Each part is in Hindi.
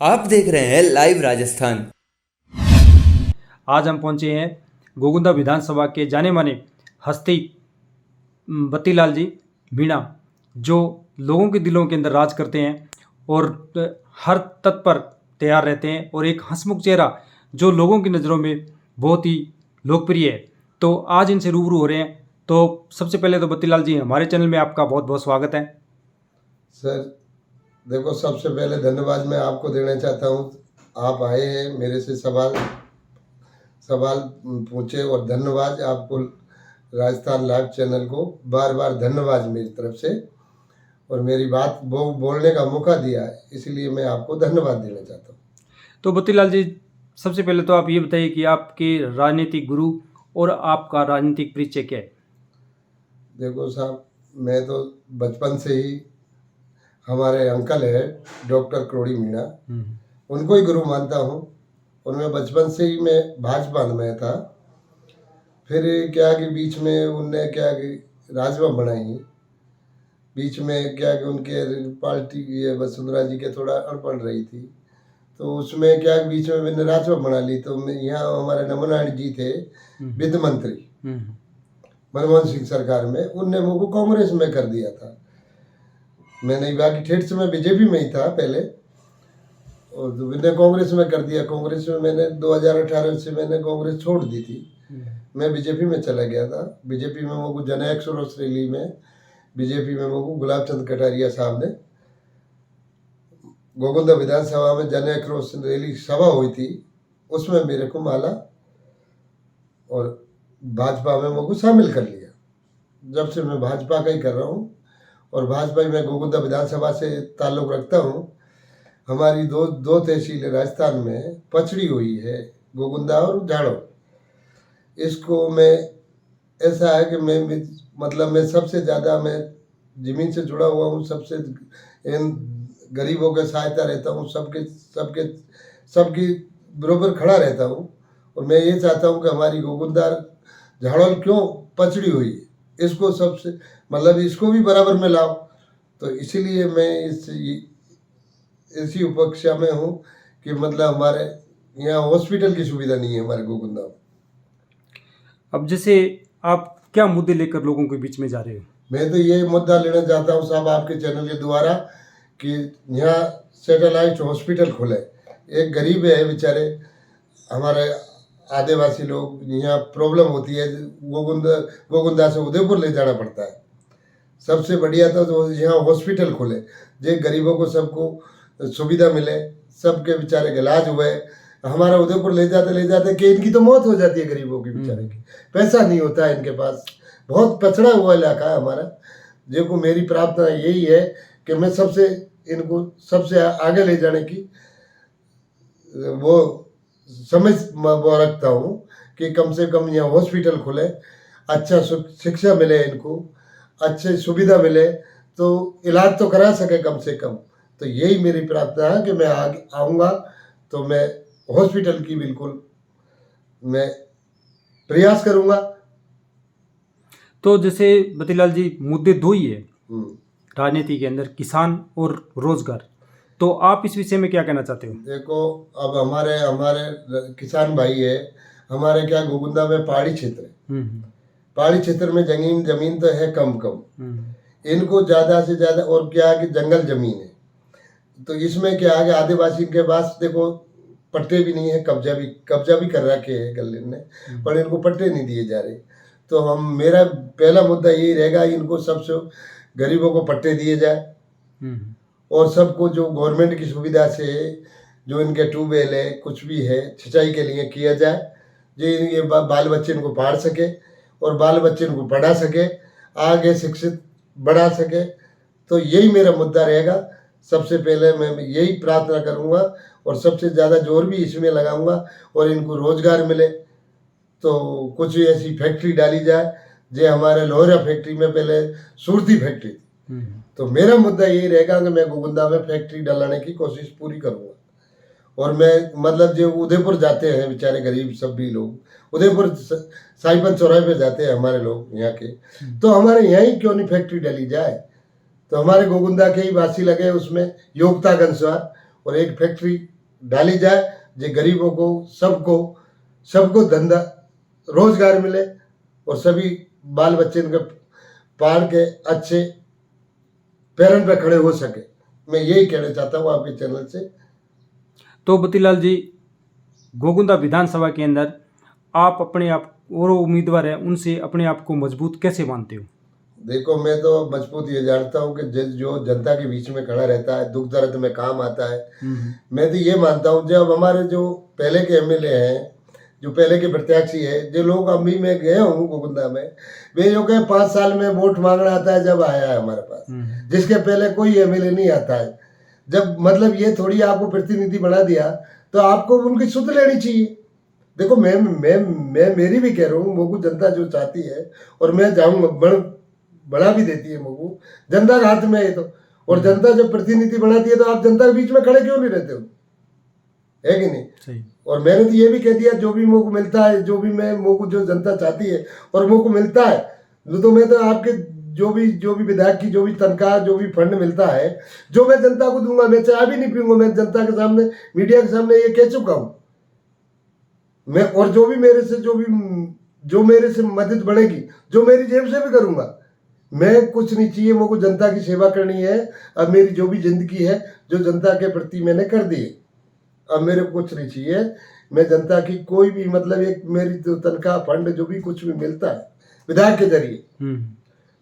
आप देख रहे हैं लाइव राजस्थान। आज हम पहुंचे हैं गोगुंदा विधानसभा के जाने माने हस्ती बत्तीलाल जी मीणा, जो लोगों के दिलों के अंदर राज करते हैं और हर तत्पर तैयार रहते हैं और एक हंसमुख चेहरा जो लोगों की नज़रों में बहुत ही लोकप्रिय है। तो आज इनसे रूबरू हो रहे हैं। तो सबसे पहले तो बत्तीलाल जी, हमारे चैनल में आपका बहुत बहुत स्वागत है। सर देखो, सबसे पहले धन्यवाद मैं आपको देना चाहता हूँ। आप आए हैं, मेरे से सवाल पूछे, और धन्यवाद आपको, राजस्थान लाइव चैनल को बार बार धन्यवाद मेरी तरफ से, और मेरी बात बोलने का मौका दिया है, इसलिए मैं आपको धन्यवाद देना चाहता हूँ। तो बत्तीलाल जी, सबसे पहले तो आप ये बताइए कि आपके राजनीतिक गुरु और आपका राजनीतिक परिचय क्या है? देखो साहब, मैं तो बचपन से ही, हमारे अंकल है डॉक्टर क्रोड़ी मीणा, उनको ही गुरु मानता हूँ। उनमें बचपन से ही मैं भाजपा में था। फिर क्या कि बीच में उनने क्या कि राजभा बनाई, बीच में क्या कि उनके पार्टी ये वसुंधरा जी के थोड़ा अड़पड़ रही थी, तो उसमें क्या बीच में मैंने राजभा बना ली। तो मैं यहाँ हमारे नमनारायण जी थे वित्त मंत्री मनमोहन सिंह सरकार में, उनने मुझको कांग्रेस में कर दिया था। मैंने बाकी ठेठ से मैं बीजेपी में ही था पहले, और मैंने कांग्रेस में कर दिया। कांग्रेस में मैंने 2018 से मैंने कांग्रेस छोड़ दी थी, मैं बीजेपी में चला गया था। बीजेपी में मुझको जननायक सरोस रैली में, बीजेपी में मुझको गुलाब चंद कटारिया साहब ने गोगुंदा विधानसभा में जननायक रैली सभा हुई थी, उसमें मेरे को माला और भाजपा में मुझको शामिल कर लिया। जब से मैं भाजपा का ही कर रहा हूँ, और भाजपा में गोगुंदा विधानसभा से ताल्लुक़ रखता हूँ। हमारी दो तहसीलें राजस्थान में पछड़ी हुई है, गोगुंदा और झाड़ो। इसको मैं, ऐसा है कि मैं सबसे ज़्यादा मैं ज़मीन से जुड़ा हुआ हूँ, सबसे इन गरीबों के सहायता रहता हूँ, सबकी बराबर खड़ा रहता हूँ। और मैं ये चाहता हूँ कि हमारी गोगुंदा झाड़ोल क्यों पछड़ी हुई है, इसको सबसे इसको भी बराबर में लाओ। तो इसीलिए मैं इसी उपेक्षा में हूँ कि हमारे यहाँ हॉस्पिटल की सुविधा नहीं है हमारे गोगुंदा में। अब जैसे आप क्या मुद्दे लेकर लोगों के बीच में जा रहे हो? मैं तो ये मुद्दा लेना चाहता हूँ साहब आपके चैनल के द्वारा, कि यहाँ सैटेलाइट हॉस्पिटल खुले। एक गरीब है बेचारे, हमारे आदिवासी लोग, यहाँ प्रॉब्लम होती है, गोगुंदा से उदयपुर ले जाना पड़ता है। सबसे बढ़िया तो यहाँ हॉस्पिटल खुले, जो गरीबों को सबको सुविधा मिले, सबके बेचारे के इलाज हुए। हमारा उदयपुर ले जाते कि इनकी तो मौत हो जाती है गरीबों की, बेचारे की पैसा नहीं होता है इनके पास। बहुत पछड़ा हुआ इलाका है हमारा। देखो, मेरी प्रार्थना यही है कि मैं इनको सबसे आगे ले जाने की वो समझ वो रखता हूँ, कि कम से कम यहाँ हॉस्पिटल खुले, अच्छा शिक्षा मिले इनको, अच्छे सुविधा मिले, तो इलाज तो करा सके कम से कम। तो यही मेरी प्रार्थना है कि मैं आगे आऊँगा तो मैं हॉस्पिटल की बिल्कुल मैं प्रयास करूँगा। तो जैसे बत्तीलाल जी, मुद्दे दो ही है राजनीति के अंदर, किसान और रोजगार। तो आप इस विषय में क्या कहना चाहते हो? देखो, अब हमारे किसान भाई है, हमारे क्या गोगुंदा में पहाड़ी क्षेत्र है। पहाड़ी क्षेत्र में जमीन तो है कम, इनको ज़्यादा से ज़्यादा, और क्या है कि जंगल जमीन है। तो इसमें क्या है कि आदिवासी के पास देखो पट्टे भी नहीं है, कब्जा भी कर रखे है गले ने, पर इनको पट्टे नहीं दिए जा रहे। तो मेरा पहला मुद्दा यही रहेगा, इनको सबसे गरीबों को पट्टे दिए जाए, और सबको जो गवर्नमेंट की सुविधा से जो इनके ट्यूबवेल है, कुछ भी है सिंचाई के लिए किया जाए, जो ये बाल बच्चे इनको पढ़ सके और बाल बच्चे इनको पढ़ा सके, आगे शिक्षित बढ़ा सके। तो यही मेरा मुद्दा रहेगा। सबसे पहले मैं यही प्रार्थना करूँगा, और सबसे ज़्यादा जोर भी इसमें लगाऊंगा, और इनको रोजगार मिले। तो कुछ ऐसी फैक्ट्री डाली जाए, जो हमारे लोहरा फैक्ट्री में पहले सुरती फैक्ट्री थी। तो मेरा मुद्दा यही रहेगा कि मैं गोगुंदा में फैक्ट्री डालने की कोशिश पूरी करूँगा। और मैं जो उदयपुर जाते हैं बेचारे गरीब सभी लोग, उदयपुर साइबन चौराहे पे जाते हैं हमारे लोग यहाँ के, तो हमारे यहाँ ही क्यों नहीं फैक्ट्री डाली जाए। तो हमारे गोगुंदा के ही वासी लगे उसमें योगता गंसवार, और एक फैक्ट्री डाली जाए, जो गरीबों को सबको धंधा रोजगार मिले और सभी बाल बच्चे इनके पाल के अच्छे पैरों पे खड़े हो सके। मैं यही कहना चाहता हूँ आपके चैनल से। तो बत्तीलाल जी, गोगुंदा विधानसभा के अंदर आप अपने आप और उम्मीदवार हैं उनसे अपने आप को मजबूत कैसे मानते हो? देखो, मैं तो मजबूत ये जानता हूँ कि जो जनता के बीच में खड़ा रहता है, दुख दर्द में काम आता है। मैं तो ये मानता हूँ, जब हमारे जो पहले के एमएलए हैं, जो पहले के प्रत्याशी है, जो लोग अभी मैं गया हूँ गोगुंदा में, वे जो कहे 5 साल में वोट मांगना आता है, जब आया है हमारे पास, जिसके पहले कोई एमएलए नहीं आता है। जब मतलब ये थोड़ी आपको प्रतिनिधि बना दिया तो आपको उनकी सुध लेनी चाहिए। देखो, मैं मेरी भी कह रहा हूँ, मोगू जनता जो चाहती है, और मैं जाऊँगा बढ़ा भी देती है मोगू, जनता के हाथ में है तो। और जनता जब प्रतिनिधि बनाती है तो आप जनता के बीच में खड़े क्यों नहीं रहते हो, है कि नहीं? सही। और मैंने तो ये भी कह दिया, जो भी मोगू मिलता है, जो भी मैं मोगू जो जनता चाहती है और मोगू मिलता है, तो मैं तो आपके जो भी विधायक की जो भी तनख्वाह, जो भी फंड मिलता है, जो मैं जनता को दूंगा, मैं चाय भी नहीं पीऊंगा। मैं जनता के सामने, मीडिया के सामने ये कह चुका हूं मैं। और जो मेरे से मदद बढ़ेगी, जो मेरी जेब से भी करूंगा। मैं कुछ नहीं चाहिए, मुझको जनता की सेवा करनी है। अब मेरी जो भी जिंदगी है, जो जनता के प्रति मैंने कर दी, अब मेरे को कुछ नहीं चाहिए। मैं जनता की कोई भी मतलब एक मेरी जो तनख्वाह फंड जो भी कुछ भी मिलता है विधायक के जरिए,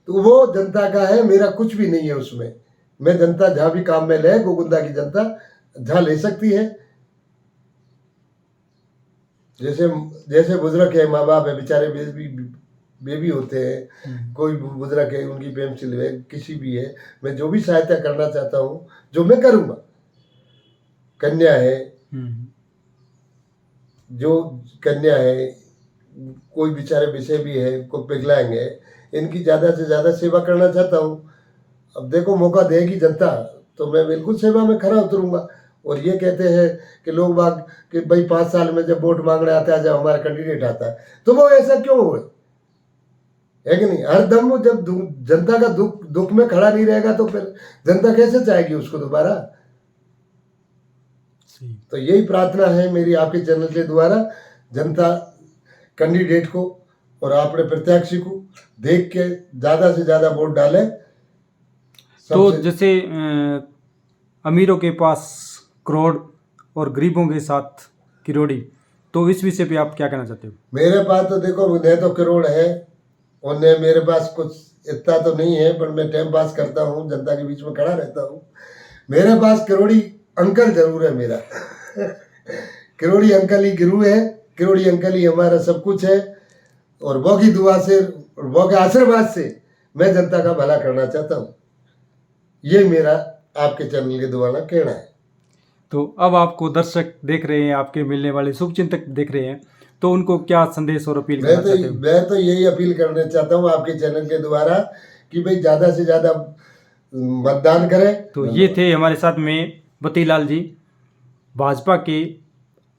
तो वो जनता का है, मेरा कुछ भी नहीं है उसमें। मैं जनता जहाँ भी काम में ले, गोगुंदा की जनता जहाँ ले सकती है। जैसे बुजुर्ग है, माँ बाप है, बेचारे बेबी होते हैं, कोई बुजुर्ग है, उनकी पेंसिल है, किसी भी है, मैं जो भी सहायता करना चाहता हूँ, जो मैं करूँगा। कन्या है, जो कन्या है, कोई बेचारे विषय भी है, कोई पिघलाएंगे, इनकी ज़्यादा से ज़्यादा सेवा करना चाहता हूँ। अब देखो, मौका देगी जनता तो मैं बिल्कुल सेवा में खरा उतरूंगा। और ये कहते हैं कि लोग बाग कि भाई 5 साल में जब वोट मांगने आता है, जब हमारा कैंडिडेट आता है, तो वो ऐसा क्यों हो, है कि नहीं? हर दम वो जब जनता का दुख में खड़ा नहीं रहेगा तो फिर जनता कैसे चाहेगी उसको दोबारा? तो यही प्रार्थना है मेरी आपके चैनल के द्वारा, जनता कैंडिडेट को और अपने प्रत्याशी को देख के ज़्यादा से ज़्यादा वोट डालें। तो जैसे अमीरों के पास करोड़ और गरीबों के साथ किरोड़ी, तो इस विषय पे आप क्या कहना चाहते हो? मेरे पास तो देखो, न तो करोड़ है और न मेरे पास कुछ इतना तो नहीं है, पर मैं टाइम पास करता हूँ, जनता के बीच में खड़ा रहता हूँ। मेरे पास करोड़ी अंकल जरूर है मेरा करोड़ी अंकल ही गुरु है, करोड़ी अंकल ही हमारा सब कुछ है। और वो की दुआ से और वो के आशीर्वाद से मैं जनता का भला करना चाहता हूँ। ये मेरा आपके चैनल के द्वारा कहना है। तो अब आपको दर्शक देख रहे हैं, आपके मिलने वाले शुभचिंतक देख रहे हैं, तो उनको क्या संदेश और अपील करना चाहते हो? मैं तो यही अपील करना चाहता हूँ आपके चैनल के द्वारा कि भाई ज़्यादा से ज़्यादा मतदान करें। तो ये थे हमारे साथ में बत्तीलाल जी, भाजपा के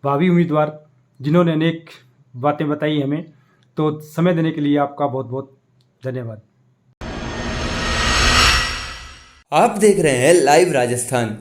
भावी उम्मीदवार, जिन्होंने अनेक बातें बताई हमें। तो समय देने के लिए आपका बहुत बहुत धन्यवाद। आप देख रहे हैं लाइव राजस्थान।